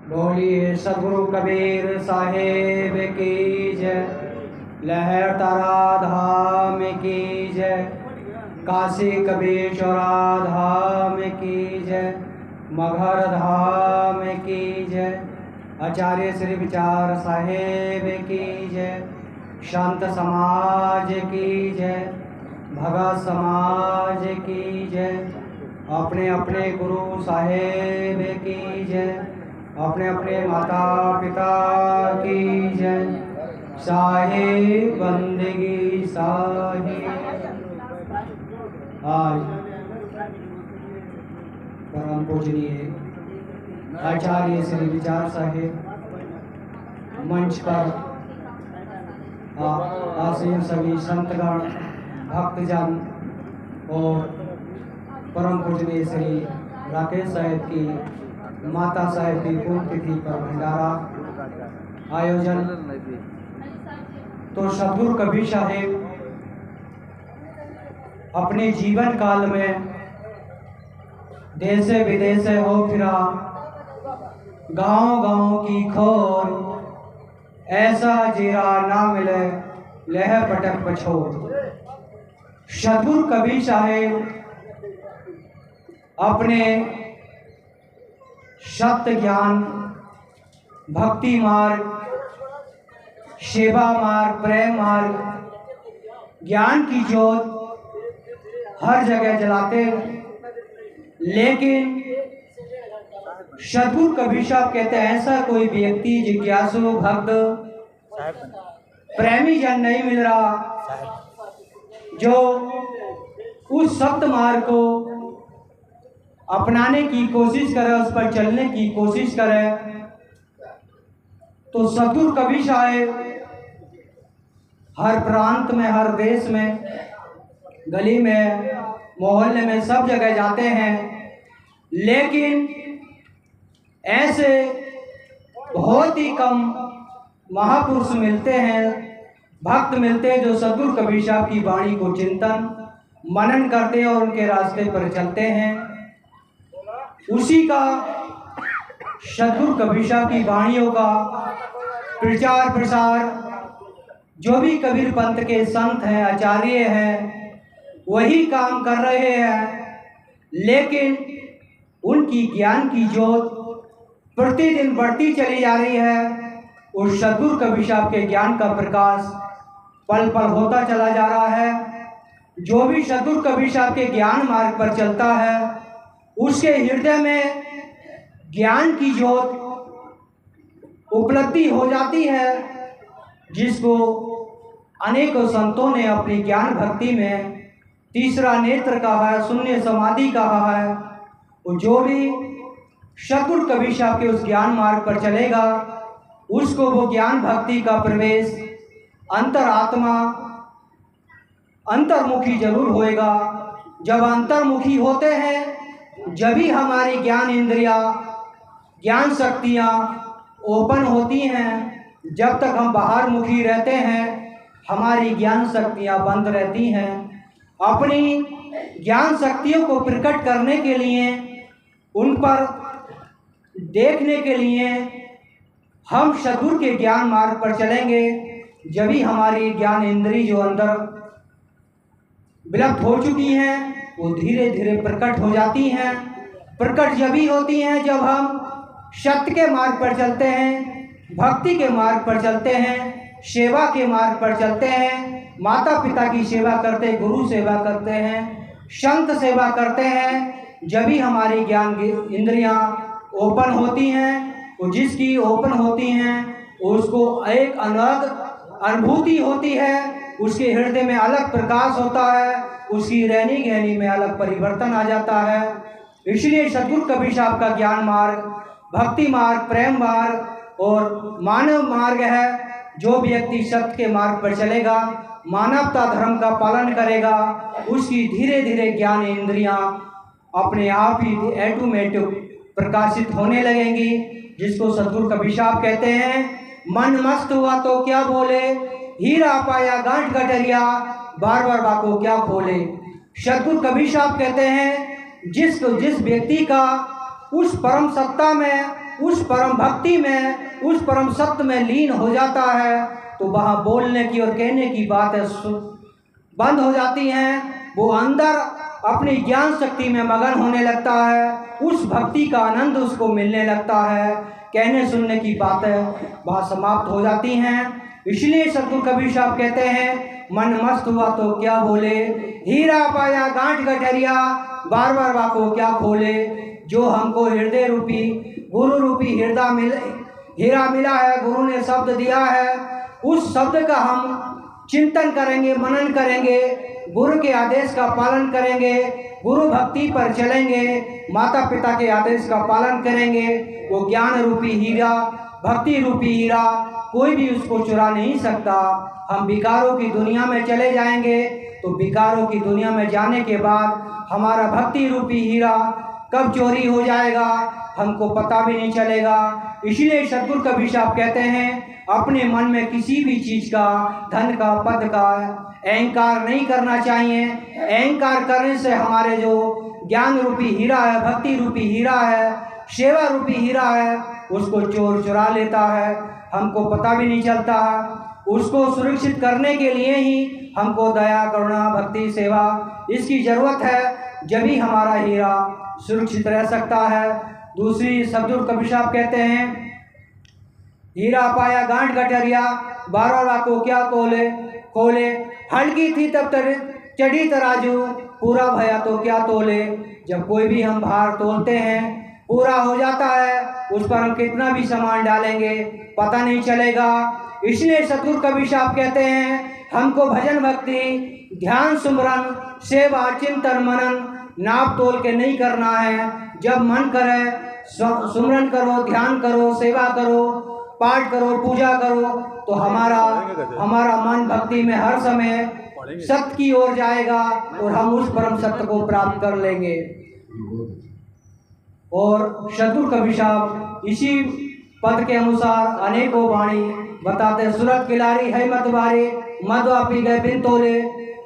बोलिए सदगुरु कबीर साहेब की जय। लहर तारा धाम की जय। काशी कबीरचौरा धाम की जय। मगहर धाम की जय। आचार्य श्री विचार साहेब की जय। संत समाज की जय। भगत समाज की जय। अपने अपने गुरु साहेब की जय। अपने अपने माता पिता की जय। साहेब बंदगी साहेब। आज परम पूजनीय आचार्य श्री विचार साहेब मंच पर आसीन सभी संतगण, भक्तजन और परम पूजनीय श्री राकेश साहेब की माता साहेब की पूर्ण तिथि पर भंडारा आयोजन। तो सदगुरु कबीर साहेब अपने जीवन काल में देश विदेश हो फिरा, गांव गांव की खोर, ऐसा जीरा ना मिले लह पटक पछोर। सदगुरु कबीर साहेब अपने सत्य ज्ञान, भक्ति मार्ग, सेवा मार्ग, प्रेम मार्ग, ज्ञान की जोत हर जगह जलाते। लेकिन सदगुरु कबीर साहब कहते हैं ऐसा कोई व्यक्ति, जिज्ञासु, भक्त, प्रेमी जन नहीं मिल रहा जो उस सत्य मार्ग को अपनाने की कोशिश करे, उस पर चलने की कोशिश करे। तो सदगुरु कबीर साहेब हर प्रांत में, हर देश में, गली में, मोहल्ले में, सब जगह जाते हैं। लेकिन ऐसे बहुत ही कम महापुरुष मिलते हैं, भक्त मिलते हैं जो सदगुरु कबीर साहब की वाणी को चिंतन मनन करते हैं और उनके रास्ते पर चलते हैं। उसी का सदगुरु कबीर साहब की वाणियों का प्रचार प्रसार जो भी कबीर पंथ के संत हैं, आचार्य हैं, वही काम कर रहे हैं। लेकिन उनकी ज्ञान की जोत प्रतिदिन बढ़ती चली जा रही है। उस सदगुरु कबीर साहब के ज्ञान का प्रकाश पल पल होता चला जा रहा है। जो भी सदगुरु कबीर साहब के ज्ञान मार्ग पर चलता है उसके हृदय में ज्ञान की जोत उपलब्धि हो जाती है, जिसको अनेकों संतों ने अपनी ज्ञान भक्ति में तीसरा नेत्र कहा है, शून्य समाधि कहा है। और जो भी सदगुरु कबीर साहब के उस ज्ञान मार्ग पर चलेगा उसको वो ज्ञान भक्ति का प्रवेश अंतरात्मा, अंतर्मुखी जरूर होएगा। जब अंतर्मुखी होते हैं जब ही हमारी ज्ञान इंद्रिया, ज्ञान शक्तियाँ ओपन होती हैं। जब तक हम बाहर मुखी रहते हैं हमारी ज्ञान शक्तियाँ बंद रहती हैं। अपनी ज्ञान शक्तियों को प्रकट करने के लिए, उन पर देखने के लिए हम सदगुरु के ज्ञान मार्ग पर चलेंगे। जब ही हमारी ज्ञान इंद्री जो अंदर विलुप्त हो चुकी हैं वो धीरे धीरे प्रकट हो जाती हैं। प्रकट जब ही होती हैं जब हम सत्य के मार्ग पर चलते हैं, भक्ति के मार्ग पर चलते हैं, सेवा के मार्ग पर चलते हैं, माता पिता की सेवा करते, गुरु सेवा करते हैं, संत सेवा करते हैं। जब ही हमारी ज्ञान की इंद्रियां ओपन होती हैं, वो जिसकी ओपन होती हैं उसको एक अलग अनुभूति होती है, उसके हृदय में अलग प्रकाश होता है, उसकी रहनी गहनी में अलग परिवर्तन आ जाता है। इसलिए सदगुरु कबीर साहब का ज्ञान मार्ग, भक्ति मार्ग, प्रेम मार्ग और मानव मार्ग है। जो व्यक्ति सत्य के मार्ग पर चलेगा, मानवता धर्म का पालन करेगा, उसकी धीरे धीरे ज्ञान इंद्रियां अपने आप ही ऑटोमेटिक प्रकाशित होने लगेंगी, जिसको सदगुरु कबीर साहब कहते हैं मन मस्त हुआ तो क्या बोले, हीरा पाया गांठ गठरिया, बार बार बाको क्या खोले। सदगुरु कबीर साहब कहते हैं जिस व्यक्ति का उस परम सत्ता में उस परम भक्ति में, उस परम सत्य में लीन हो जाता है, तो वहाँ बोलने की और कहने की बातें बंद हो जाती हैं। वो अंदर अपनी ज्ञान शक्ति में मगन होने लगता है, उस भक्ति का आनंद उसको मिलने लगता है। कहने सुनने की बातें वहाँ समाप्त हो जाती हैं। इसलिए सतगुरु कबीर साहब कहते हैं, मन मस्त हुआ तो क्या बोले, हीरा पाया गांठ गठरिया, बार बार वाको क्या खोले। जो हमको हृदय रूपी, गुरु रूपी हीरा मिला है, गुरु ने शब्द दिया है, उस शब्द का हम चिंतन करेंगे, मनन करेंगे, गुरु के आदेश का पालन करेंगे, गुरु भक्ति पर चलेंगे, माता पिता के आदेश का पालन करेंगे। वो ज्ञान रूपी हीरा, भक्ति रूपी हीरा कोई भी उसको चुरा नहीं सकता। हम विकारों की दुनिया में चले जाएंगे, तो विकारों की दुनिया में जाने के बाद हमारा भक्ति रूपी हीरा कब चोरी हो जाएगा हमको पता भी नहीं चलेगा। इसलिए सतगुरु कबीर साहब कहते हैं, अपने मन में किसी भी चीज़ का, धन का, पद का अहंकार नहीं करना चाहिए। अहंकार करने से हमारे जो ज्ञान रूपी हीरा है, भक्ति रूपी हीरा है, सेवा रूपी हीरा है, उसको चोर चुरा लेता है, हमको पता भी नहीं चलता। उसको सुरक्षित करने के लिए ही हमको दया, करुणा, भक्ति, सेवा इसकी ज़रूरत है, जब ही हमारा हीरा सुरक्षित रह सकता है। दूसरी सतगुरु कबीर साहब कहते हैं, हीरा पाया गांठ गठरिया, बारह को क्या खोले। हल्की थी तब चढ़ी तराजू, पूरा भया तो क्या तोले। जब कोई भी हम भार तोलते हैं, पूरा हो जाता है, उस पर हम कितना भी सामान डालेंगे पता नहीं चलेगा। इसलिए सतगुरु कबीर साहब कहते हैं, हमको भजन भक्ति, ध्यान, सुमरन, सेवा, चिंतन, मनन नाप तोल के नहीं करना है। जब मन करे सुमरन करो, ध्यान करो, सेवा करो, पाठ करो, पूजा करो, तो हमारा मन भक्ति में हर समय सत्य की ओर जाएगा और हम उस परम सत्य को प्राप्त कर लेंगे। और सतगुरु कबीर साहब इसी पद के अनुसार अनेकों वाणी बताते, सूरत किलारी है मत बारे, मदवा पी गए बिन तोले।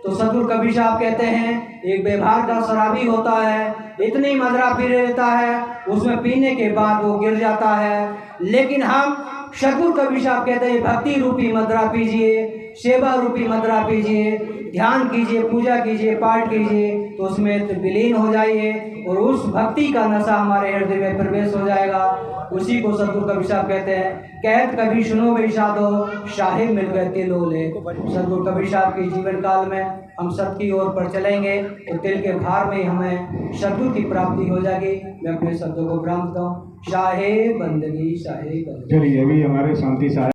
तो सतगुरु कबीर साहब कहते हैं, एक व्यवहार का शराबी होता है, इतनी मदरा पी लेता है, उसमें पीने के बाद वो गिर जाता है। लेकिन हम सतगुरु कबीर साहब कहते हैं, भक्ति रूपी मदरा पीजिए, सेवा रूपी मदरा पीजिए, ध्यान कीजिए, पूजा कीजिए, पाठ कीजिए, तो उसमें विलीन हो जाइए और उस भक्ति का नशा हमारे हृदय में प्रवेश हो जाएगा। उसी को सतगुरु कबीर साहब कहते हैं, कहत कभी सुनो भाई साधो, शाहे मिल गए तिलोले। सतगुरु कबीर साहब के जीवन काल में हम सत्य की ओर पर चलेंगे तो तिल के भार में हमें सतगुरु की प्राप्ति हो जाएगी। मैं अपने शब्दों को विराम देता हूँ। शाहे बंदगी, शाहे बंदगी। चलिए अभी हमारे शांति साहब